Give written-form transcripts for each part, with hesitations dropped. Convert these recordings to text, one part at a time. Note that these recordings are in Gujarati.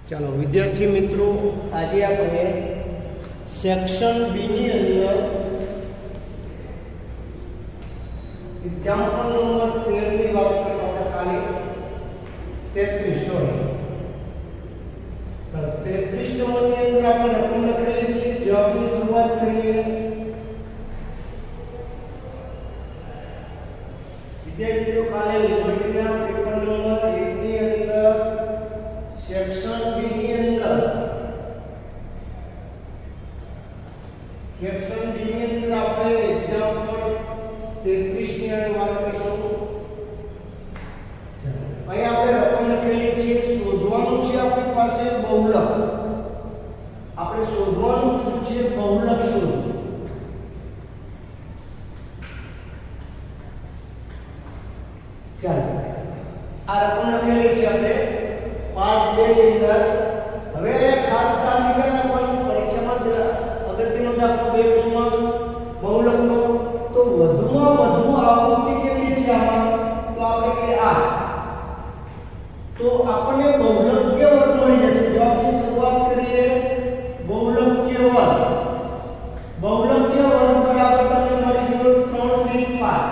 ચાલો વિદ્યાર્થી મિત્રો, આજે આપણે સેક્શન બી ની અંદર એક્ઝામ્પલ નંબર 13 ની વાત કરતા હતા. કાલે 33 નંબરની અંદર આપણે રકમ લખેલી છે. જવાબની શરૂઆત કરીએ. વિદ્યાર્થીઓ, કાલે યુનિવર્સિટીના પેપર નંબર 1 ની અંદર સેક્શન બી ની અંદર આપણે એક્ઝામ્પલ 33 ની વાત કરશું. અહીં આપણે રકમ લખેલી છે. શોધવાનું છે આપણી પાસે બહુલક. આપણે શોધવાનું કીધું છે બહુલક શું. ચાલો આ રકમ લખેલી છે આપણે પાર્ટ 2 ની અંદર. હવે ખાસ કાળજી રાખવાની, પરીક્ષામાં અગત્યનો દાખલો 2 માં બહુલકનો તો વધુમાં વધુ આવૃત્તિ કેટલી છે આમાં, તો આપણે કે આ, તો આપણને બહુલકીય વર્ગ મળી જશે. જવાબની શરૂઆત કરીએ. બહુલકીય વર્ગ બરાબર તમને મળી ગયો 3 થી 5.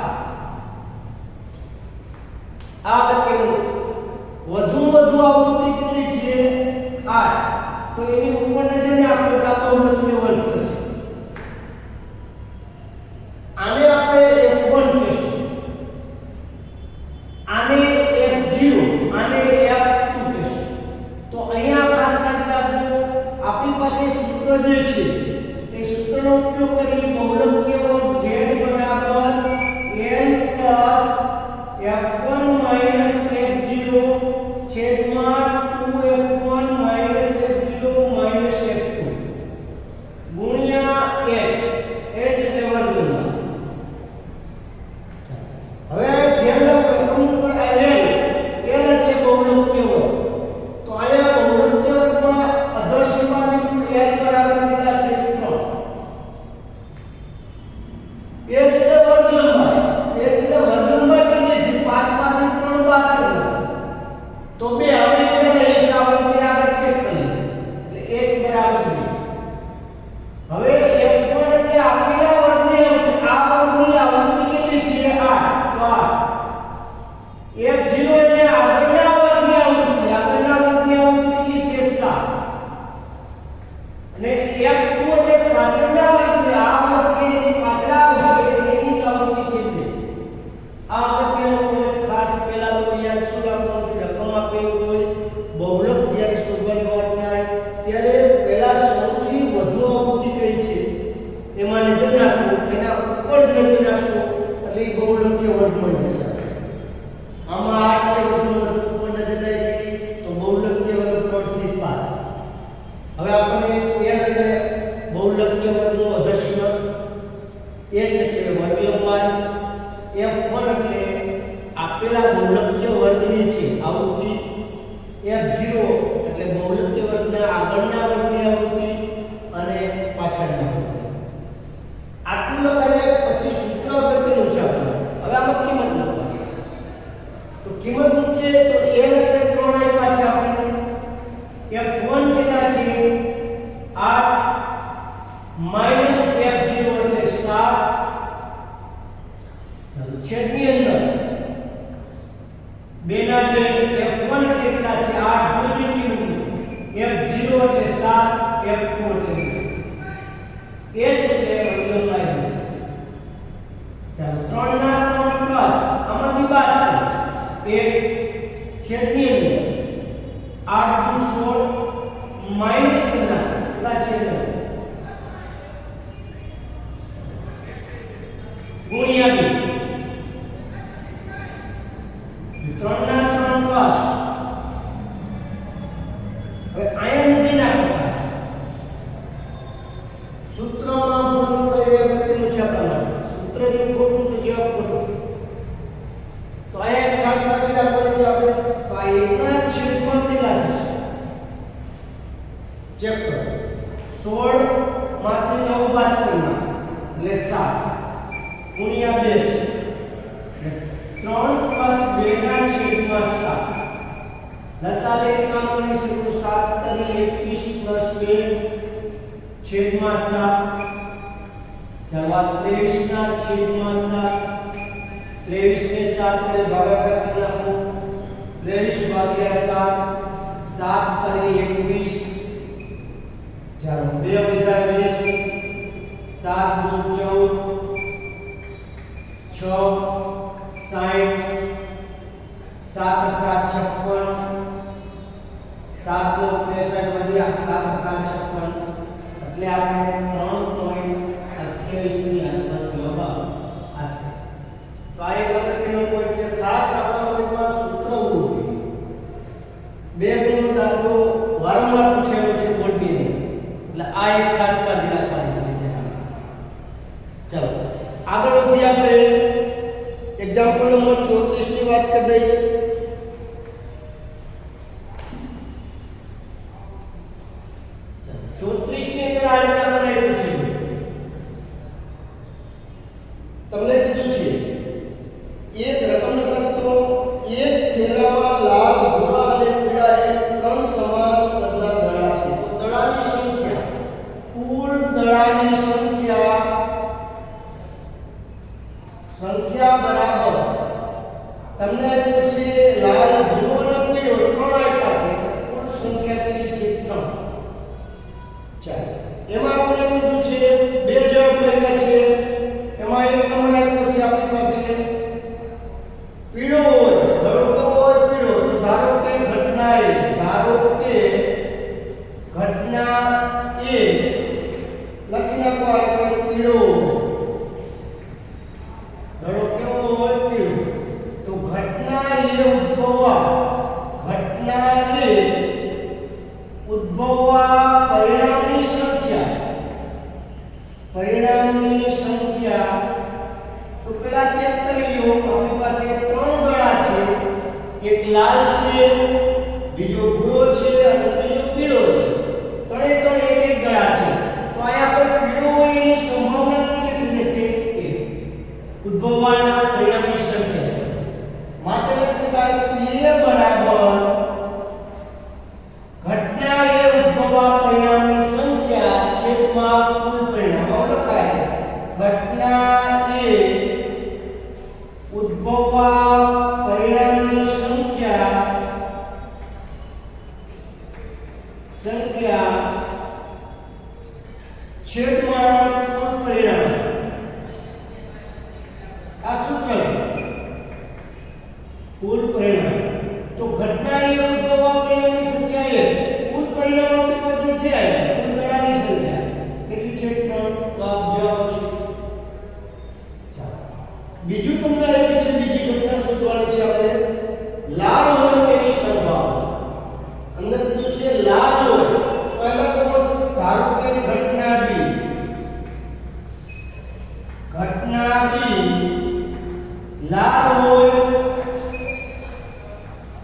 આ અગત્યનું. વધુમાં વધુ આવૃત્તિ કેટલી છે 8, તો એની ઉપર નજર નાખો તો આ બહુલકીય વર્ગ થશે. આને આપણે f1 કહીશું, આને f0, આને f2 કહીશું. તો અહીંયા ખાસ ધ્યાન રાખજો, આપણી પાસે સૂત્ર જે છે એ સૂત્રનો ઉપયોગ કરી બહુલકીય વર્ગ z બરાબર n plus f1 minus f0 છેદમાં 2f1 minus f0 minus f2 ગુણ્યા h એટલે વર્ગમૂળ. હવે ધ્યાન રાખો, રકમ ઉપર l એટલે બહુલકીય વર્ગ. તો આયા બહુલકીય વર્ગમાં અદૃશ્યમાં બિંદુ l બરાબર કેટલા છે 3. h એટલે વર્ગ લંબાઈ. કેટલી છે 5 માંથી 3 બાદ કરો તો 2. હવે કેટલા લઈશ આવૃત્તિ આગળ ચેક કરીએ. એટલે h બરાબર 2. હવે f1 એટલે આપેલા વર્ગની આવૃત્તિ, આ વર્ગની આવૃત્તિ કેટલી છે 8, તો 8. f0 એટલે આગળના વર્ગની આવૃત્તિ, કેટલી છે 7. અને f2 એટલે પાછળના વર્ગની, આ વર્ગ છે એની પાછળ આવશે એની આવૃત્તિ છે 2. આ અગત્યનો પોઈન્ટ ખાસ પહેલા તો યાદ શું રાખવાનું છે, રકમ આપેલી હોય બહુલક જ્યારે શોધવાની વાત થાય ત્યારે પહેલા સૌથી વધુ આવૃત્તિ કઈ છે એમાં નજર નાખો, એના ઉપર નજર નાખશો એટલે બહુલકીય વર્ગ મળી જશે. આમાં 8 છે, વધુ ઉપર નજર નાખી તો બહુલકીય વર્ગ 3 થી 5. હવે આપણે એટલે બહુલકીય વર્ગનો અદૃશ્ય, h એટલે વર્ગ લંબાઈ, f1 એટલે આપેલા બહુલકીય વર્ગની છે આવૃત્તિ, f0 એટલે બહુલકીય વર્ગના આગળના વર્ગની આવૃત્તિ અને પાછળના વર્ગની. આટલું લખાય પછી સૂત્ર અગત્યનું છે આપણે. હવે આમાં કિંમત મૂકવાની. તો કિંમત મૂકીએ તો l એટલે 3 આપ્યા છે આપણને. f1 કેટલા છે 8 માઈનસ f0 એટલે 7. છેદની અંદર 2 ના 2, f1 કેટલા છે 8, જોઈ કિંમત f0 એટલે 7, f2 એટલે 2. h એટલે લંબાઈ છે. ચાલો 3 ના 3 પ્લસ આમાંથી બાદ કરો 1 છેદની અંદર 8 × 16 માઈનસ કેટલા છે ગુણ્યા 2. 3 ના 3 પ્લસ. હવે આયા નથી નાખતા સૂત્રમાં ભૂલ થઈ અગત્યનું છે આપણને. સૂત્ર જે ખોટું તો જવાબ ખોટો. તો આયા ખાસ કાળજી રાખવાની છે આપણે. તો આ 1 ના છેદમાં કેટલા થશે ચેક કરો. 16 માંથી 9 બાદ કરી નાખો એટલે 7 ગુણ્યા 2 છે 3 + 2 ના છેદમાં 7. લસા લઈને કામ કરી શકું 7 તરી 21 + 2 છેદમાં 7 ચાલો 23 ના છેદમાં 7 23 ને 7 વડે ભાગાકાર કરી નાખો 23 ભાગ્યા 7 7 તરી 21 ચાલો 2 વડે 20 7 × 14 6 60 7 × 56 7 નો 63 વધ્યા 7 × 56 એટલે આપણે 3.28 ની આસપાસ જવાબ આવશે. તો આ એક અગત્યનો પોઈન્ટ છે. ખાસ આપણા મગજમાં સૂત્ર હોવું જોઈએ. બે ગુણનો દાખલો વારંવાર પૂછેલો છે બોર્ડની અંદર, એટલે આ એક ખાસ કાળજી રાખવાની છે વિદ્યાર્થીઓ. ચલો આગળ વધીએ. આપણે એક્ઝામ્પલ નંબર 34 ની વાત કરી દઈએ. તમને કીધું છે એક રકમ લખતો એક થેલામાં લાલ ભૂરા અને પીળા એમ 3 સમાન કદના દડા છે. તો દડાની સંખ્યા, કુલ દડાની સંખ્યા બરાબર તમને પૂછે લાલ ભૂરો અને પીળો 3 આપ્યા છે, તો કુલ સંખ્યા કેટલી છે? 3. ચાલો એમાં આપણે કીધું છે બે જવાબ મળ્યા છે. એમાં એક નંબર આપ્યો છે આપણી પાસે પીળો હોય, દડો હોય પીળો. તો ધારો કે ઘટના A લખી નાખો. આ રીતે પીળો દડો કેવો હોય? પીળો. તો ઘટના A ઉદ્ભવવા પરિણામની સંખ્યા તો પેલા ચેક કરી લો. આપણી પાસે 3 દડા છે. એક લાલ છે, બીજો ભૂરો છે અને ત્રીજો પીળો છે. ત્રણે ત્રણ એક એક દડા છે. તો અહીંયા પર પીળો હોય એની સંભાવના કેટલી રહેશે? 1. ઉદ્ભવવાના પરિણામની સંખ્યા છે. માટે લખી શકાય P બરાબર ઘટના A ઉદ્ભવવા પરિણામની સંખ્યા છેદમાં કુલ પરિણામ. લખાય ઘટના A ઉદ્ભવવા પરિણામની સંખ્યા છેદમાં કુલ પરિણામ. આ સૂત્ર કુલ પરિણામ. તો ઘટના A ઉદ્ભવવા પરિણામની સંખ્યા 1, કુલ પરિણામ આપણી પાસે છે કુલ દડાની સંખ્યા કેટલી છે? 3. તો આપ જવાબ આવશે. ચાલો બીજું તમને આપ્યું છે, બીજી ઘટના શોધવાની છે આપણે. લાલ હોય તેની સંભાવના. અંદર કીધું છે લાલ હોય તો પહેલા તો ધારો કે ઘટના B લાલ હોય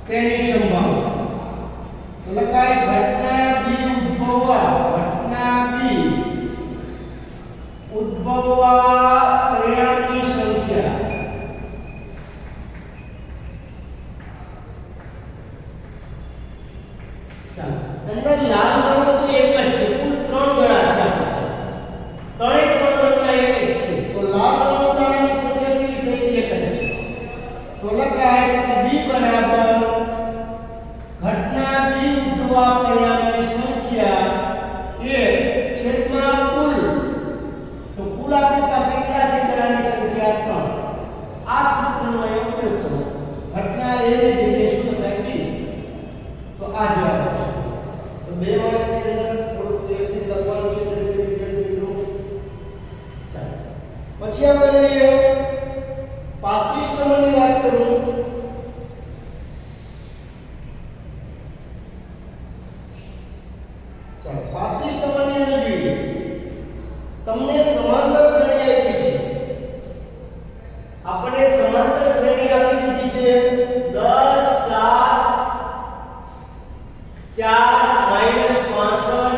તેની સંભાવના. તો લખાય ઘટના B ઉદ્ભવવા પરિણામની સંખ્યા. ચાલો અંદર લાલ દડો તો એક જ છે, કુલ 3 દડા છે. ત્રણે 3 દડા એક જ છે. તો લાલ દડાની સંખ્યા કેટલી થઈ? 1 જ છે. તો લખાય B બરાબર ઘટના B ઉદ્ભવવા પરિણામની સંખ્યા 1 છેદમાં કુલ. તો કુલ આપણી પાસે કેટલા છે? દડાની સંખ્યા 3. આ સૂત્રનો ઉપયોગ કરો. ઘટના A ની જગ્યાએ શું લખાય? B. તો આ જવાબ આવશે. તો 2 માર્ક્સની અંદર થોડું વ્યવસ્થિત લખવાનું છે દરેક વિદ્યાર્થી મિત્રો. ચાલો પછી આપણે લઈએ 35 નંબરની વાત કરું. ચાલો 35 નંબરની અંદર જોઈએ. તમને સમાંતર શ્રેણી આપી છે. આપણે સમાંતર શ્રેણી આપી દીધી છે 10 7 4 -65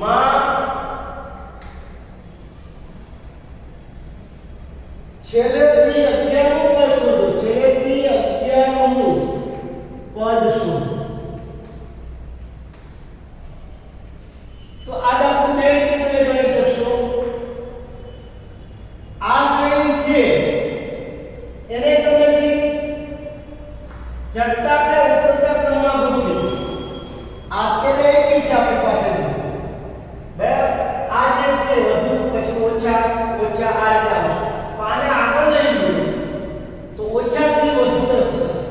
માં છેલ્લેથી 11 પર શોધો. છેલ્લેથી 11 નું ઉતરતા ક્રમમાં પૂછ્યું આ અત્યારે એકી છે આપણી પાસે બરાબર આ જે છે વધુ પછી ઓછા ઓછા આ રીતે આવશે પણ આને આગળ લઈ ગયું તો ઓછાથી વધુ તરફ જશે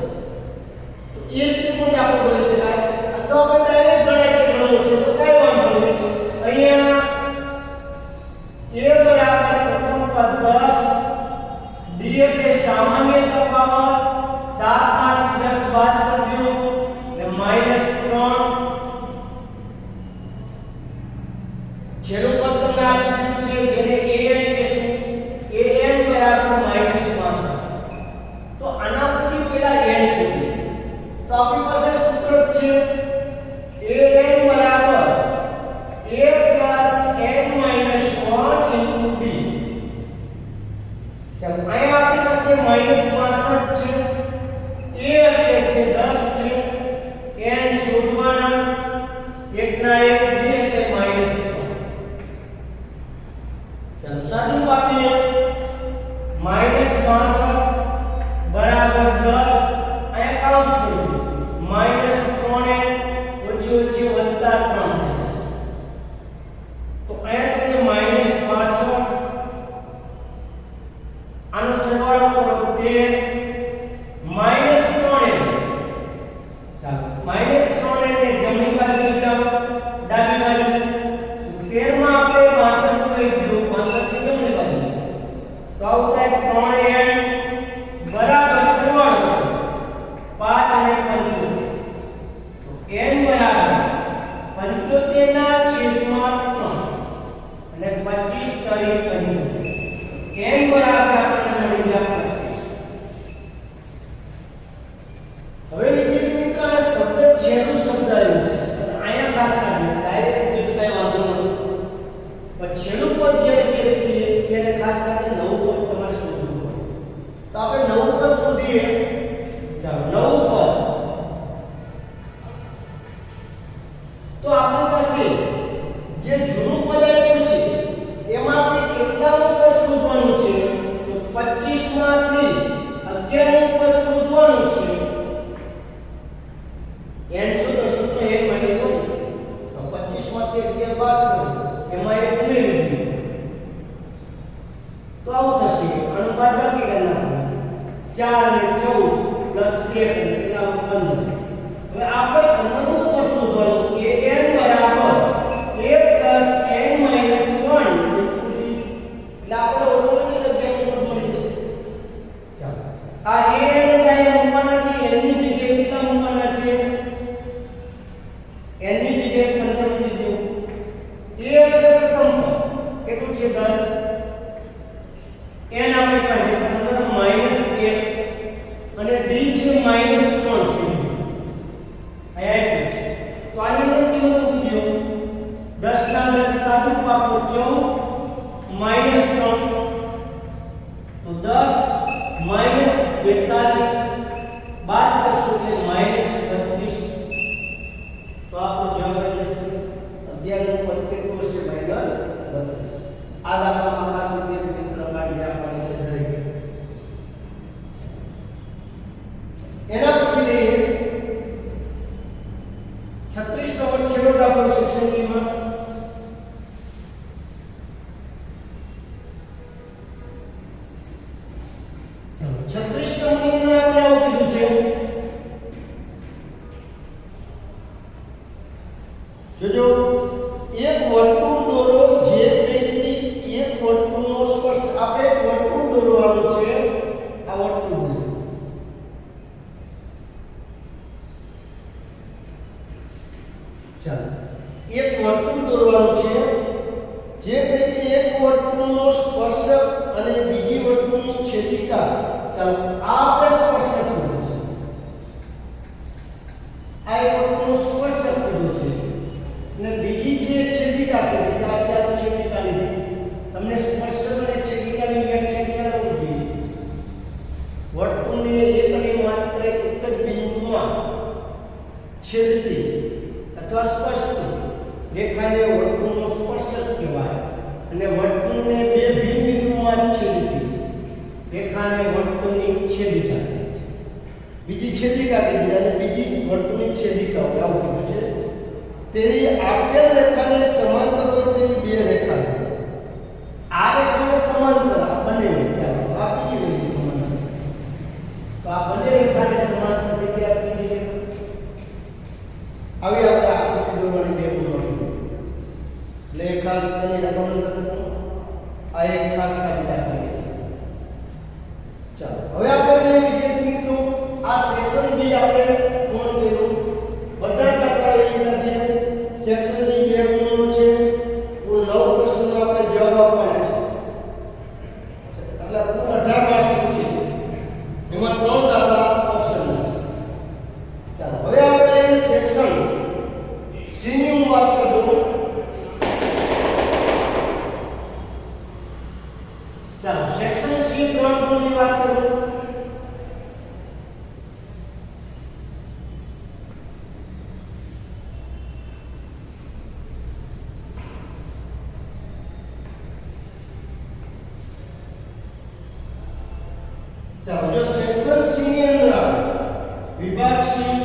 તો એ રીતે પણ આપણે બોલી શકાય અથવા આપણે ડાયરેક્ટ ગણાય કે ગણવું છે તો કઈ વાંધો નહીં અહીંયા a બરાબર પ્રથમ પદ 10 d એટલે સામાન્ય તફાવત 7 માંથી 10 બાદ કરી દો એટલે -3 છેલ્લું પદ તમને આપેલું છે જેને an કહેશું an બરાબર -65 તો આના પરથી પહેલા n શોધીએ તો આપણી પાસે સૂત્ર છે an બરાબર a plus n minus 1 into b ચાલો અહીંયા આપણી પાસે -65 છે a એટલે છે 10 છે n શોધવાના 1 ના 1 b એટલે -3 ચાલો સાદું આપીએ -65 બરાબર 10 અહીંયા કાઉન્સ છોડ્યું -3n ઓછી ઓછી વત્તા 3 તો અહીંયા તમને -65 આનો સરવાળો કરો 13 -3n ચાલો -3n ને જમણી બાજુ લઈ જાઓ ડાબી બાજુ 13 માં આપણે 62 લઈ ગયો 62 ની જમણી બાજુ તો આવું થાય 3n બરાબર સરવાળો 5 અને 75 તો n બરાબર 75 ના છેદમાં 3 એટલે 25 તારીખ 75 n બરાબર આપણને મળી ગયા 25 હવે વિદ્યાર્થી મિત્રો આ શબ્દ છેલ્લું શબ્દ આવ્યું છે અહીંયા ખાસ રાખજો ડાયરેક્ટ બીજું કઈ વાંધો નથી પણ છેલ્લું પદ જ્યારે લખીએ ત્યારે ખાસ કરીને નવું પદ તમારે શોધવું પડે તો આપણે નવું પદ શોધીએ ચાલો નવું પદ તો આપણી પાસે જે જૂનું પદ આપ્યું છે એમાંથી કેટલાનું પદ શોધવાનું છે તો 25 માંથી 11 નું પદ શોધવાનું છે n શોધો સૂત્ર 1 માઈનસ 1 તો 25 માંથી 11 બાદ કરો એમાં 1 ઉમેરી દો તો આવું થશે આનું બાદબાકી કરી નાખો 4 અને 14 પ્લસ 1 એટલે કેટલા 15 હવે આપણે 15 નું પદ શોધવાનું કે n બરાબર a plus n minus 1 એટલે આપણે ઓટોમેટિક 11 ઉપર મળી જશે ચાલો આ a ને કાઈ મૂકવાના છે n ની જગ્યાએ કેટલા મૂકવાના છે n ની જગ્યાએ 15 મૂકી દો a એટલે પ્રથમ પદ કેટલું છે 10 n આપણે પાસે 15 minus 1 અને d છે minus 3 છે આયા છે તો આની અંદર કેવું મૂકી દો 10 ના 10 સાદું પાપો 14 minus 3 તો 10 minus 42 બાદ કરશો એટલે minus 32 તો આપણો જવાબ આવી જશે 11 નું પદ કેટલું હશે minus 32 આ દાખલામાં ખાસ વિદ્યાર્થી મિત્રો કાઢી રાખવાની છે દરેક એના પછી લઈએ 36 નંબર છેલ્લો દાખલો શિક્ષણમાં 36 નંબરની અંદર આપણે આવું કીધું છે જોજો એક વર્તુળ દોરો જે પૈકી એક વર્તુળનો સ્પર્શ આપણે વર્તુળ દોરવાનું છે આ વર્તુળ ચાલો એક વર્તુળ દોરવાનું છે જે પૈકી એક વર્તુળનો સ્પર્શક અને બીજી વર્તુળની છેદિકા ચાલો આ આપણે સ્પર્શક કીધું છે આ એક વર્તુળનો સ્પર્શક કીધું છે અને બીજી છે છેદિકા કીધી છે આ ચાલો છેદિકા લીધી તમને સ્પર્શક અને છેદિકાની વ્યાખ્યા ખ્યાલ હોવી જોઈએ વર્તુળને એક અને માત્ર એક જ બિંદુમાં છેદતી અથવા સ્પર્શતી રેખાને વર્તુળનો સ્પર્શક કહેવાય અને વર્તુળને બે ભિન્ન બિંદુઓમાં છેદતી રેખાને વર્તુળની છેદિકા કહે છે બીજી છેદિકા કીધી અને બીજી વર્તુળની છેદિકા હોય આવું કીધું છે. તેવી આપેલ રેખાને સમાંતર હોય તેવી બે રેખા આ રેખાને સમાંતર આ બંને ચાલો આ બીજી રેખા સમાંતર તો આ બંને રેખાને સમાંતર જગ્યા આપી છે. આવી આપણે આકૃતિ દોરવાની બે ગુણ એટલે ખાસ કરીને રાખવાનું છે. આ એક ખાસ કાઢી રાખવાની છે. ચાલો હવે આપણે વિદ્યાર્થી મિત્રો આ સેક્શન બી આપણે પૂર્ણ કર્યું. બધા દાખલા એ રીતના છે. સેક્શન બી બે ગુણનો છે. કુલ 9 પ્રશ્નોનો આપણે જવાબ આપવાના છે. એટલે કુલ 18 માર્ક્સનું છે. એમાં 3 દાખલા ઓપ્શનલ છે. ચાલો હવે આપણે સેક્શન સી ની હું વાત કરું. ચાલો સેક્શન સી 3 ગુણની વાત કરું. ચાલો જો સેક્શન સી ની અંદર આવે વિભાગ સી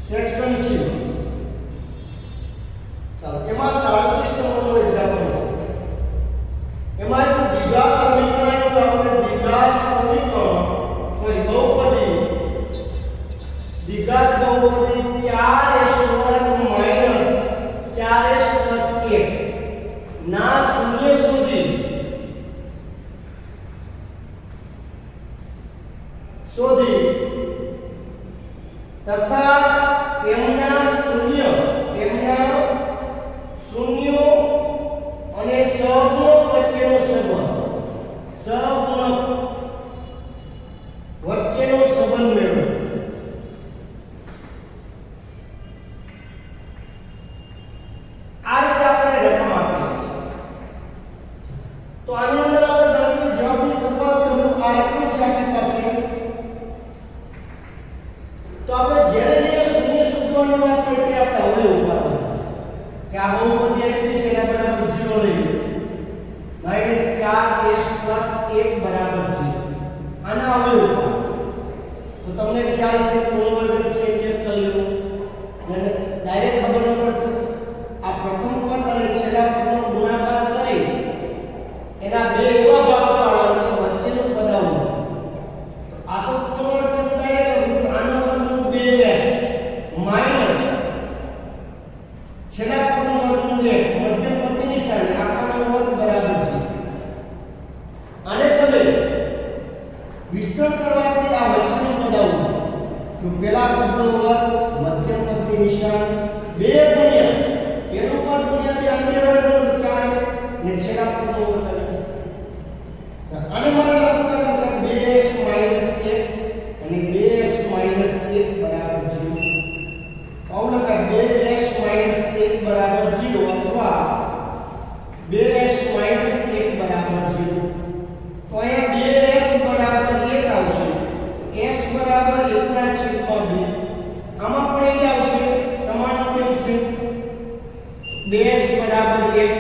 સેક્શન સી ચાલો એમાં 37 નંબરનો એક્ઝામ્પલ છે. એમાં એક દ્વિઘાત સમીકરણ તો આપણે દ્વિઘાત સમીકરણ સોરી બહુપદી દ્વિઘાત બહુપદી 4s વર્ગ માઈનસ 4s પ્લસ 1 ના શૂન્ય સુધી તથા તેમના શૂન્યો અને સહગુણક વચ્ચેનો સંબંધ મેળવો. આ રીતે આપણે રકમ આપી છે. તો આની અંદર આપણે ગણતરી જવાબની શરૂઆત કરું. આ રકમ છે આપણી પાસે. તો આપણે જ્યારે શૂન્ય શોધવાની વાત કરીએ તે આપણે હવે ઉપાડવાના છે કે આ બહુપદી આપી છે એના બરાબર 0 લઈએ -4s + 1 બરાબર 0. આના હવે ઉપાડ તો તમને ખ્યાલ છે પૂર્ણ વર્ગ છે ચેક કરી લો અને ડાયરેક્ટ ખબર ન પડતી આ પ્રથમ પદ અને છેલ્લા પદનો ગુણાકાર કરી એના બે એવા ભાગ પાડવાના કે વચ્ચેનું પદ આવવું જોઈએ. આ તો પૂર્ણ વર્ગ છે ડાયરેક્ટ આનો વર્ગમૂળ 2s માઈનસ છેલ્લા પદનું વર્ગમૂળ 1 મધ્યમ પદની નિશાની આખાનો વર્ગ બરાબર છે. અને તમે વિસ્તરણ કરવાથી આ વચ્ચેનું પદ આવવું જોઈએ. જો પહેલા પદનો વર્ગ મધ્યમ પદની નિશાની 2 ગુણ્યા પેલું પદ ગુણ્યા બે આને વર્ગ 4s ને છેલ્લા પદનો વર્ગ આવે. આને મારે લખવાનું છે 2s - 1 અને 2s - 1 બરાબર 0. આવું લખાય 2s - 1 બરાબર 0 અથવા 2s - 1 બરાબર 0. તો અહીંયા 2s બરાબર 1 આવશે. s બરાબર 1/2. આમાં પણ એ આવશે સમાન કેમ છે 2s બરાબર 1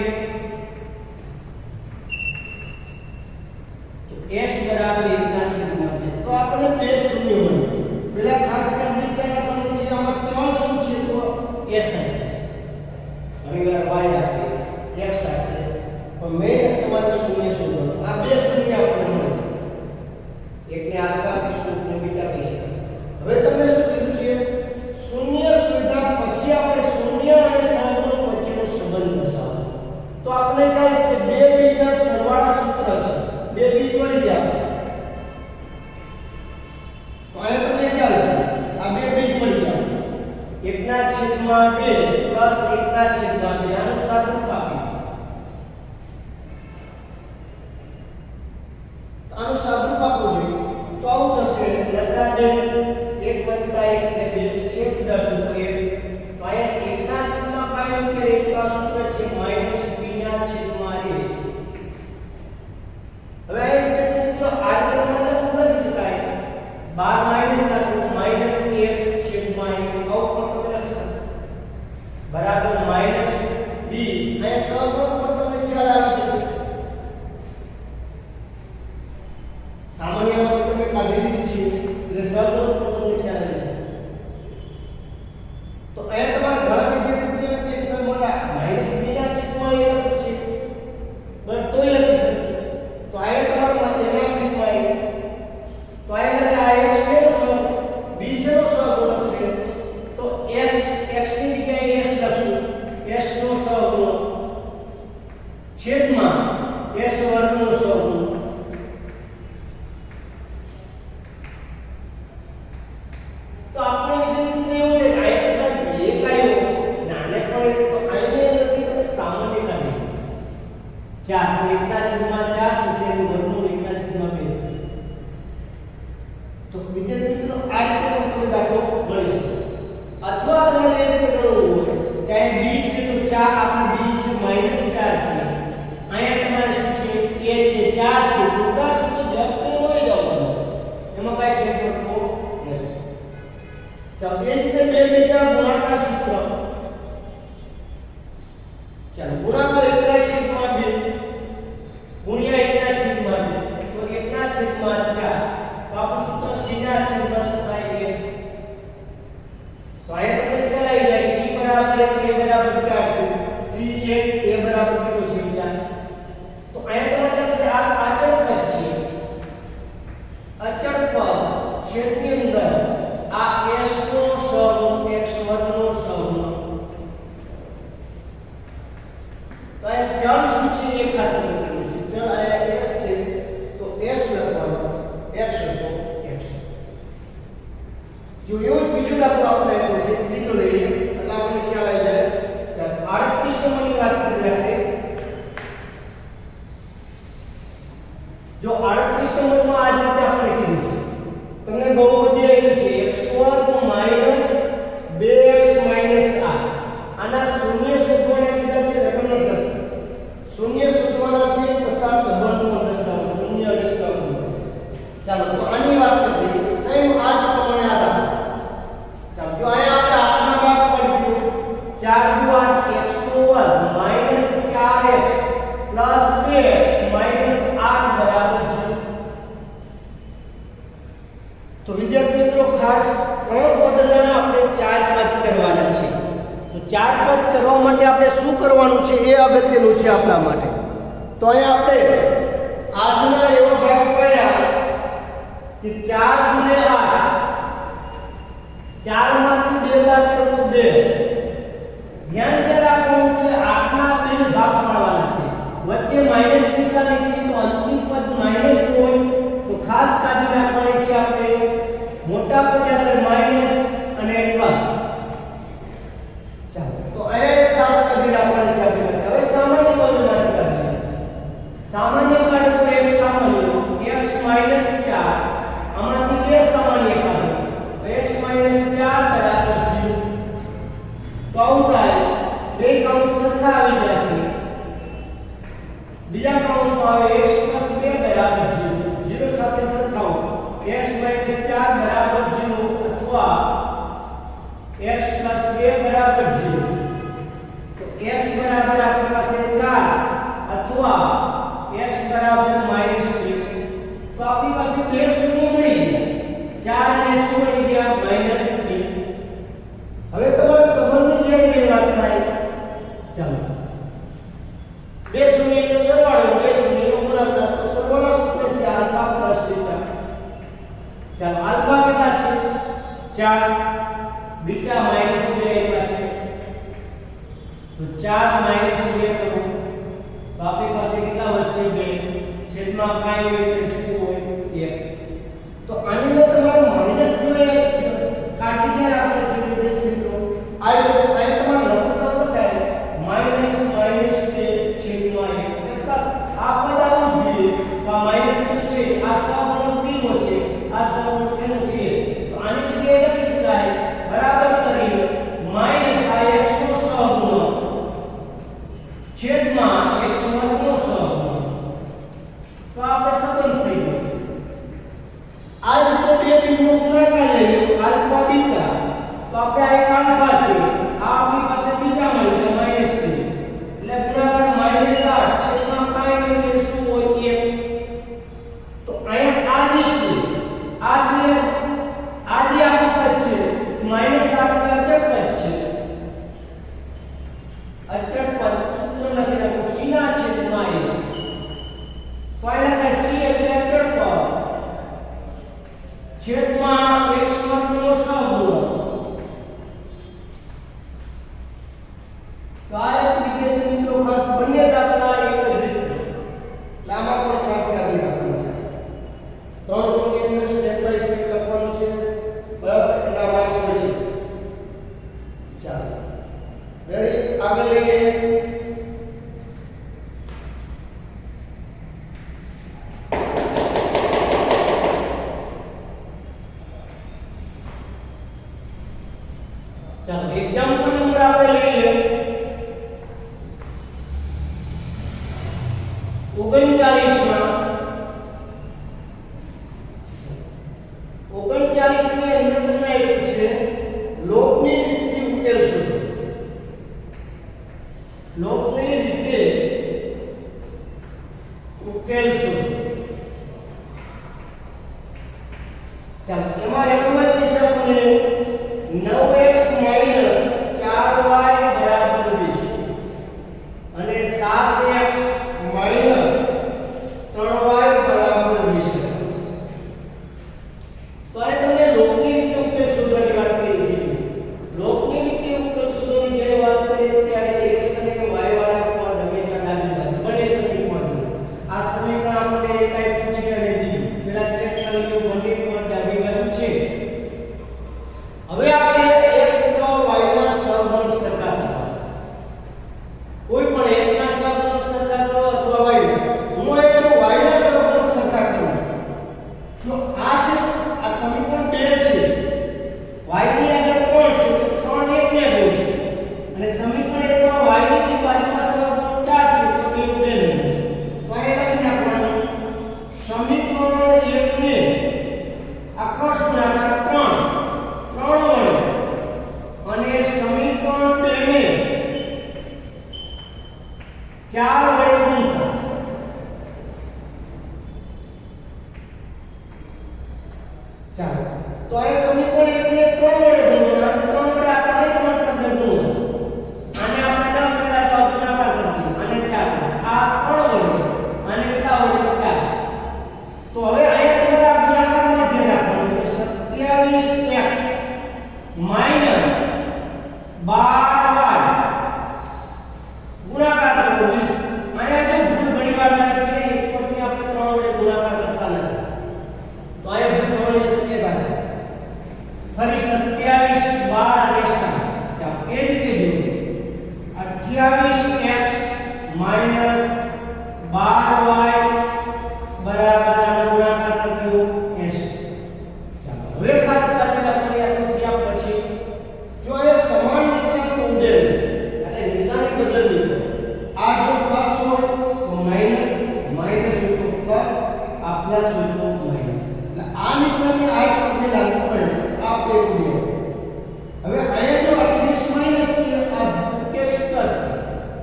s બરાબર 1/2. તો આપણે બે શૂન્ય મળે. પહેલા ખાસ કરીને કે આપણે છે આમાં ચલ શું છે તો s આવે છે. ઘણીવાર y આપે x આપે પણ મેં તમારે શૂન્ય શોધવાનું. આ બે શૂન્ય આપણે મળે. એકને આલ્ફા આપીશું અને બીટા આપીશું. હવે તમને શું કીધું છે શૂન્ય શોધ્યા પછી આપણે શૂન્ય અને સહગુણક વચ્ચેનો સંબંધ દર્શાવો. તો આપણે કહે છે બે બીજના સરવાળા સૂત્ર છે. બે બીજ મળી ગયા તો અહીંયા તમને ખ્યાલ છે આ બે બીજ મળી ગયા 1/2 પ્લસ 1/2 આનું સાદુરૂપ આપી આનું સાદુરૂપ આપવું જોઈએ તો આવું થશે લસા 1 + 1 એટલે 2 છેદ દર તો 1 તો અહીંયા 1/5 કે 1 તો આ સૂત્ર છે -b/a. હવે આ રીતે મિત્રો આ રીતે મને લખી શકાય 12 માઈનસ રાખો -1/1 આવું પણ તમે લખી શકો બરાબર -2 સામાન્યમાંથી તમે કાઢી લીધું છે એટલે સરળ તમને ખ્યાલ આવી જશે. તો અહીંયા તમારે ઘણા વિદ્યાર્થીઓ એક સર મને -b ના છેદમાં એ લખવું છે બટ તોય લખી શકશો. તો અહીંયા તમારે એના છેદમાં એ તો અહીંયા આ x છે નો સહગુણક b છે નો સહગુણક છે તો x ની જગ્યાએ s લખશું s નો સહગુણક છેદમાં s વર્ગ નો સહગુણક. તો આપણે વિદ્યાર્થીઓને એવું થાય કે આ તો સાહેબ એક આવ્યો નાને પણ તો આઈને નથી તમે સામાન્ય કાઢી 4 તો 1/4 થશે એનું વર્ગમૂળ 1/2 થશે. તો વિદ્યાર્થી મિત્રો આ રીતે પણ તમે દાખલો ગણી શકો. અથવા તમારે એ રીતે ગણવું હોય કે આ b છે તો 4 આપણે b છે -4 છે. અહીંયા તમારે શું છે a છે 4 છે તો ઉડાડશું તો જવાબ કઈ હોય જવાનું છે એમાં કાઈ ફેર પડતો નથી. ચાલો એ જ રીતે 2 બીટા ગુણાકાર સૂત્ર. ચાલો ગુણાકાર 1/2 ગુણ્યા 1/2 તો 1/4 તો આપણું સૂત્ર c ના છેદમાં શું થાય 1. તો અહીંયા તમને ખ્યાલ આવી જાય c બરાબર 4 છે c 1 a બરાબર કેટલો છે 4. તો અહીંયા તમારે લખી આ અચળ પદ છે. અચળ પદ છેદની અંદર આ s નો સહગુણક x વર્ગ નો સહગુણક. તો આ ચલ શું છે એ ખાસ લખવાનું છે. ચલ આ s છે તો s લખવાનું x લખો x. જો એવું બીજું દાખલો આપણે આપ્યો છે બીજો લઈએ એટલે આપણને ખ્યાલ આવી જાય. ચાલો 38 નંબરની વાત કરીએ આપણે. જો 38 નંબરમાં આ રીતે આપણે કીધું છે તમને બહુપદી આવી છે x² - 2x - 8. આના શૂન્ય શોધવાના કીધા છે રકમનો સર શૂન્ય શોધવાના છે તથા સંબંધનો દર્શાવો શૂન્ય અને સહગુણક. ચાલો તો આની વાત કરીએ સેમ આ જ પ્રમાણે આ દાખલો. ચાલો જો અહીંયા આપણે 8 ના ભાગ પડી ગયો 4 * 8 x² - 4x + 2x - 8 બરાબર 0. તો વિદ્યાર્થી મિત્રો ખાસ ત્રણ પદના આપણે 4 પદ કરવાના છે. તો 4 પદ કરવા માટે આપણે શું કરવાનું છે એ અગત્યનું છે આપણા માટે. તો અહીંયા આપણે આજના એવો ભાગ પડ્યા કે 4 * 8 4 માંથી 2 બાદ કરો તો 2. ધ્યાન કે રાખવાનું છે 8 ના 2 ભાગ પાડવાના છે. વચ્ચે માઈનસ નિશાની છે તો અંતિમ પદ માઈનસ હોય તો ખાસ કાળજી રાખવાની છે આપણે મોટા પદ અંદર માઈનસ અને પ્લસ. ચાલો તો અહીંયા ખાસ કાળજી રાખવાની છે આપણે. હવે સામાન્ય પદની વાત કરીએ. સામાન્ય કાઢો તો x સામાન્ય x - 4 આમાંથી 2 સામાન્ય કાઢો તો x - 4 બરાબર 0. તો આવું થાય બે કૌંસ સરખા આવી ગયા છે. બીજા કૌંસમાં આવે x + 2 બરાબર 0. 0 સાથે સરખાવો x - 4 બરાબર 0 અથવા x + 2 બરાબર 0. તો x બરાબર આપણી પાસે 4 અથવા x બરાબર -2. તો આપણી પાસે બે શૂન્ય મળી ગયા 4 અને શું મળી ગયા -2. હવે તમારે સંબંધની જેવી વાત થાય. ચાલો બે શૂન્યનો સરવાળો બે શૂન્યનો ગુણાકાર તો સરવાળા સૂત્ર છે આલ્ફા પ્લસ બીટા. ચાલો આલ્ફા કેટલા છે 4 બીટા -2 આવ્યા છે તો 4 - 2 કરો તો આપણી પાસે કેટલા વધશે 2 છેદમાં કાઈ હોય તો શું હોય 1. તો આની અંદર તમારે માઈનસ જોઈએ કાઢી રાખવાનું છે મિત્રો. આ તમારે લખતા થાય માઈનસ -2 છેદમાં 1 પ્લસ આ પદ આવું જોઈએ તો આ -2 છે આ સહગુણક p નો છે આ સહગુણક p નો છે. તો આની જગ્યાએ લખી શકાય બરાબર કરી માઈનસ આ x નો સહગુણક છેદમાં x વર્ગ નો સહગુણક. તો આપણે સંબંધ થઈ ગયો. આ રીતે બે બિંદુ ગુણાકાર લઈએ આલ્ફા બીટા તો આપણે આ એક આલ્ફા છે આ આપણી પાસે બીટા મળી ગયો -2 એટલે ગુણાકાર -8 છેદમાં કાઈ નહીં શું હોય 1. તો અહીંયા આ છેદમાં x માત્રનો સહગુણક. તો આ એક વિદ્યાર્થી મિત્રો ખાસ બંને દાખલા એક જ રીતે એટલે આમાં પણ ખાસ કાળજી રાખવાની છે. ત્રણ ત્રણની અંદર સ્ટેપ બાય સ્ટેપ લખવાનું છે, બરાબર? એના માર્ક્સ હોય છે. ચાલો રેડી, આગળ લઈએ. ચાલો એક્ઝામ્પલ નંબર આપણે લઈએ 39 માં 39 ની અંદર તમને આપ્યું છે લોકની રીતથી ઉકેલ શોધો. લોકની રીતે ઉકેલ શોધો. ચાલો એમાં રેકમેન્ડ છે આપણે 9x - 4y બરાબર 20 અને 7x - 3y બરાબર 20. તો આ તમને લોકની રીતે ઉકેલ શોધવાની વાત કરી છે. લોકની રીતે ઉકેલ શોધવાની જ્યારે વાત કરીએ ત્યારે x અને y વાળા પદ હંમેશા ડાબી બાજુ બંને સમીકરણ જોઈએ. આ સમીકરણ આપણે એક આપ્યું છે અને બીજું પેલા ચેક કરી લો, બંને પદ ડાબી બાજુ છે. હવે આપણે x અથવા y ના સહગુણક સરખા કરો. કોઈ પણ x ના સહગુણક સરખા કરો અથવા y ના. હું અહીં જો y ના સહગુણક સરખા કરું છું. જો આ છે આ સમીકરણ 2 છે, y ની આગળ 3 છે તો 3 1 ને ગોળશે અને સમીકરણ 1 માં y ની બાજુમાં સહગુણક 4 છે તો 2 2 ને ગોળશે. તો અહીં લખી નાખવાનું સમીકરણ 1 ને આ ક્રોસ ગુણાકાર 3 વડે અને સમીકરણ 2 ને 4 વડે ગુણતા. ચાલો તો આ સમીકરણ 1 ને 3 વડે ગુણવાના, 3 વડે આપણે 3 પદ ગુણવાના. આને આપણે ન પેલા તો ગુણાકાર કરી અને 4 આ 3 વડે અને કેટલા વડે 4. તો હવે અહીંયા તમારે આ ગુણાકારમાં ધ્યાન રાખવાનું છે. 27x માઈનસ 12y ગુણાકાર કરો 20. અહીંયા જો ભૂલ ઘણી વાર થાય છે, એક પદને આપણે 3 વડે ગુણાકાર કરતા નથી તો અહીંયા ભૂલ થવાની શક્યતા છે. ફરી 27 12 અને 7. ચાલો એ રીતે જોજો. 28x માઈનસ 12y બરાબર આનો ગુણાકાર કરી દો 80. ચાલો હવે ખાસ કાળજી રાખવાની આટલું થયા પછી જો એ સમાન નિશાની ઉડે એટલે નિશાની બદલવી પડે. આ જો પ્લસ હોય તો માઈનસ, માઈનસ હોય તો પ્લસ, આ પ્લસ હોય તો માઈનસ. એટલે આ નિશાની આ એક પદે લાગુ પડે છે. આ પેટ દે. હવે અહીંયા જો 28 માઈનસ છે આ 27 પ્લસ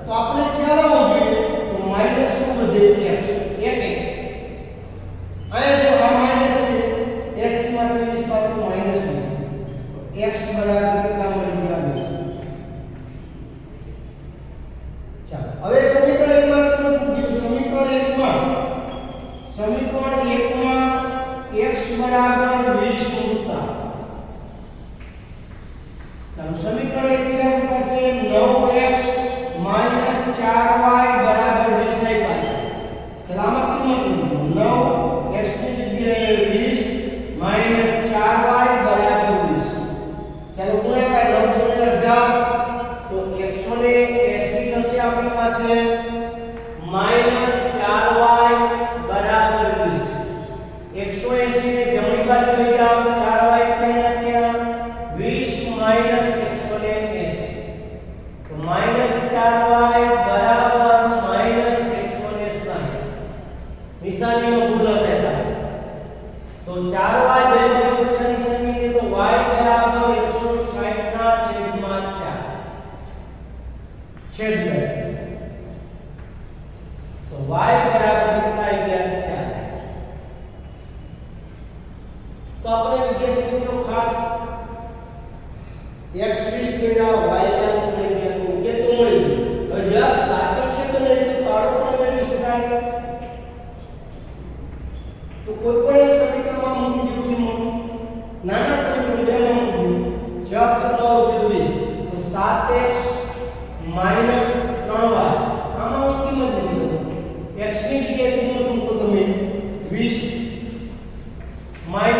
તો આપણે ખ્યાલ આવવો જોઈએ તો માઈનસ શું વધે x 1x. અહીંયા જો આ માઈનસ છે 80 માંથી 20 બાદ તો માઈનસ 20 x બરાબર કેટલા મળી ગયા 20. ચાલો હવે સમીકરણ 1 માં કેટલું મૂક્યું? સમીકરણ 1 માં x બરાબર 20 મૂકતા. ચાલો સમીકરણ 1 છે આપણી પાસે 9x માઈનસ 4y બરાબર 20 આપ્યા છે. ચાલો આમાં કિંમત મૂકો. 9 x ની જગ્યાએ 20 માઈનસ 4y બરાબર 20. ચાલો ગુણાકાર 9 * 18 તો 180 થશે આપણી પાસે માઈનસ 4y બરાબર 20. 180 ને જમણી બાજુ લઈ જાઓ, 4y ત્યાં 20 માઈનસ 180 તો માઈનસ 4y બરાબર માઈનસ 160. નિશાનીમાં ભૂલ ન થાય તો 4y બે બાજુ ઓછા નિશાની છે તો y બરાબર 160 ના છેદમાં 4 છેદ 2 તો y બરાબર કેટલા ગયા 4. તો આપણે વિદ્યાર્થી મિત્રો ખાસ x 20 મેળવ્યા y 40 મળી ગયા તો ઉકેલ તો મળી ગયો. હવે જવાબ સાચો છે કે નહીં તો તાળો પણ મેળવી શકાય. તો કોઈ પણ એક સમીકરણમાં મૂકી દો કિંમત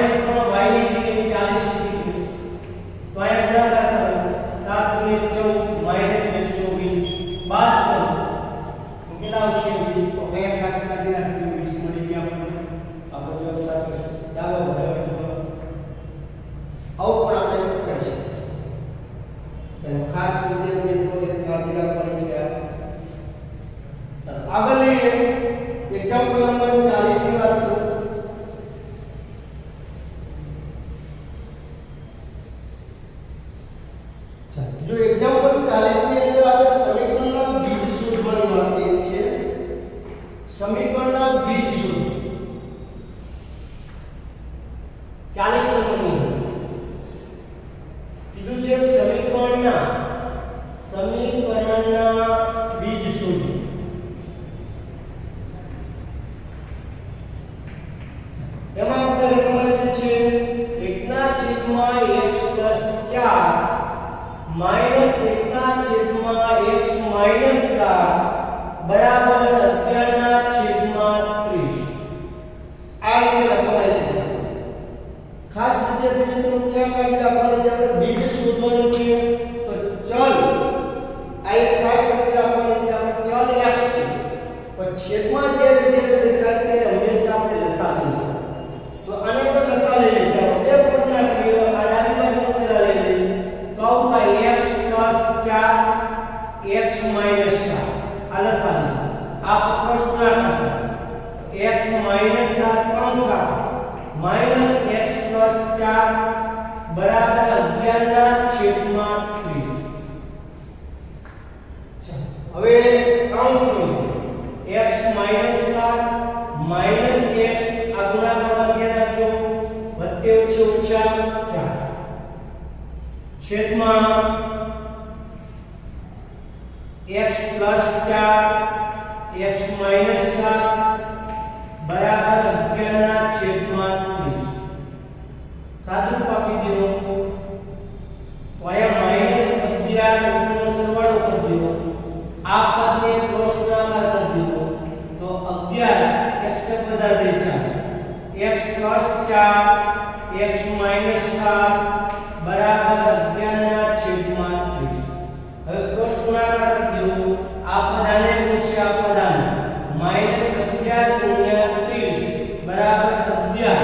y ની જગ્યાએ 40 લીધી તો અહીંયા ગુણાકાર કરો 7 × 14 -120 બાદ કરો તો કેટલા આવશે 20 તો અહીંયા ખાસ કાઢી રાખજો 20 મળી ગયા આપણને આ બધું સાથે દાવો બરાબર છે આવું પણ આપણે કરી શકીએ ચલો ખાસ વિદ્યાર્થી મિત્રો એક કાળજી રાખવાની છે ચાલો આગળ લઈએ એક્ઝામ્પલ નંબર 40 ની વાત કરું जो एग्जांपल 40 ની અંદર આપણે સમીકરણના બીજ શોધવાની વાત કરીએ છીએ સમીકરણના બીજ શોધ 40 નંબરની કીધું છે સમીકરણના બીજ શોધ એમાં આપણે રેકમેન્ડ છે 1/x + 4 माइनस 1/x माइनस 7 बराबर 11/30 આ રીતે લખવાનું છે ખાસ વિદ્યાર્થી મિત્રો ક્યાં કાઢી રાખવાનું છે આપણે બીજ શોધવાનું છે તો ચલ આ એક ખાસ કાઢી રાખવાનું છે આપણે ચલ x છે પણ છેદમાં જે રિઝલ્ટ દેખાય તે હંમેશા આપણે લસા લઈએ તો આને તો લસા લઈ લે ચાલો બે પદના કરીએ આ ડાબી બાજુનો પેલા લઈ લઈએ તો આવું થાય x + 4 x - 7 આ લસા આ પ્લસ ગુણાકાર x - 7 કૌંસ માઈનસ x + 4 બરાબર 11/30 હવે કૌંસ જોડો x - 7 માઈનસ x આ ગુણાકારમાં ધ્યાન રાખજો વત્તે ઓછા 4 છેદમાં x + 4 x - 7 બરાબર 11/30 સાદું આપી દો તો અહીંયા -11 નો સરવાળો કરી દો આ પદને ક્રોસ ગુણાકાર કરી દો તો 11 x ને વધારી દે x + 4 x - 7 બરાબર 11/30 હવે ક્રોસ ગુણાકાર કરી દો આ પદાને ક્રોસ આ પદાને -11 × 30 બરાબર 11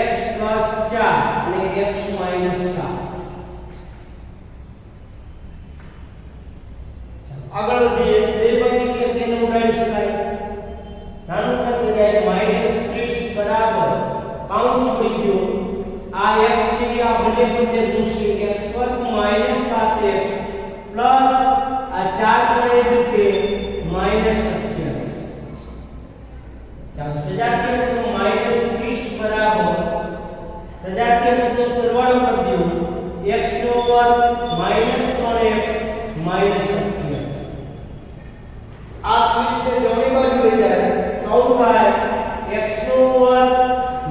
x + 4 અને x - 7 આગળ વધીએ બે બાજુ કે તેને ઉડાડી શકાય નાનું પદ જાય -30 બરાબર કૌંસ છોડી દો આ x છે આ બંને પદને ગુણશે x2 - 7x પ્લસ આ 4 પડે રીતે -28 ચાલો સજાતીય પદનો -30 બરાબર સજાતીય પદનો સરવાળો કરી દો x નો વર્ગ -3x -28 આ 30 ને જમણી બાજુ લઈ જાય તો આવું થાય x નો વર્ગ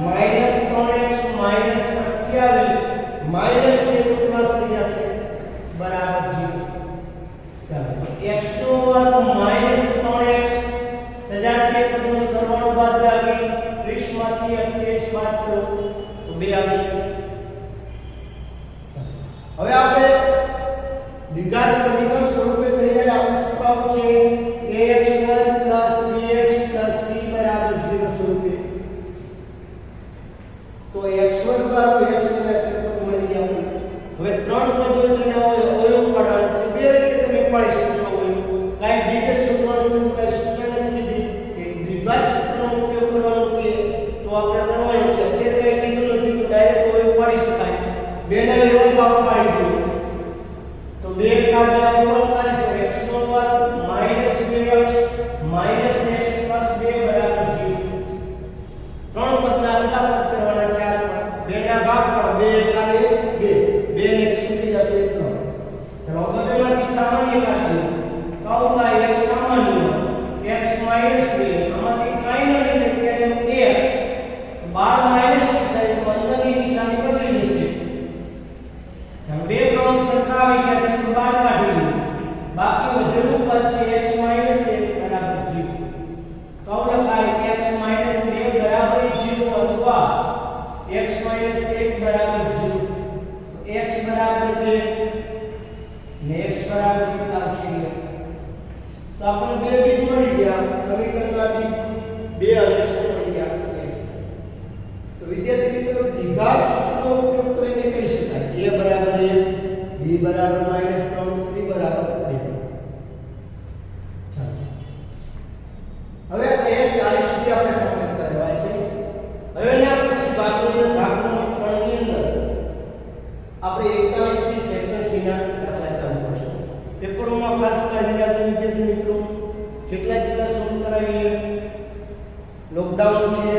-3x -28 માઈનસ છે તો પ્લસ થઈ જશે બરાબર 0 ચાલો x નો વર્ગ -3x સજાતીય પદનો સરવાળો બાદબાકી 30 માંથી 28 બાદ કરો તો 2 આવશે હવે આપણે દ્વિઘાત સમીકરણ સ્વરૂપે થઈ જાય આપણું સ્વરૂપ છે ax2 + bx + c બરાબર 0 સ્વરૂપે તો x1 + x મળી ગયા હવે ત્રણ પદ્ધતિના હોય ઓયો પાડવાનું છે બે રીતે તમે પાડી શકશો ઓયો કાઈ બીજે શોધવાનું કાઈ સૂચના નથી દીધી એક દ્વિઘાત સૂત્રનો ઉપયોગ કરવાનો કે તો આપણે કરવાનું છે અત્યારે કઈ કીધું નથી તો ડાયરેક્ટ ઓયો પાડી શકાય બેના એવો ભાગ પાડી દો તો બે કાવ્ય ઉપર પાડી શકે x નો વર્ગ -2x -x + 2 બરાબર 0 ત્રણ પદના કેટલા પદ કરવાના ચાર પદ બેના ભાગ પણ 2 કાલે 2 2 ને 1 સુધી જશે 3 ચલો બધામાંથી સામાન્ય કાઢીએ 1 બરાબર 0 x બરાબર 2 ને x બરાબર કેટલા આવશે તો આપણને બે બીજ મળી ગયા સમીકરણના બીજ 2 અને શું મળી ગયા તો વિદ્યાર્થી મિત્રો દ્વિઘાત સૂત્રનો ઉપયોગ કરીને કરી શકાય a બરાબર 1 b બરાબર -3 c બરાબર 2 હવે અહીંયા 40 સુધી આપણે કમ્પ્લીટ કરેલા છે હવે એના પછી ભાગ નંબર 3 ની અંદર આપણે 41 થી સેક્શન સી ના દાખલા ચાલુ કરશું પેપરોમાં ખાસ કાળજી રાખજો વિદ્યાર્થી મિત્રો જેટલા સોલ્વ કરાવીએ લોકડાઉન છે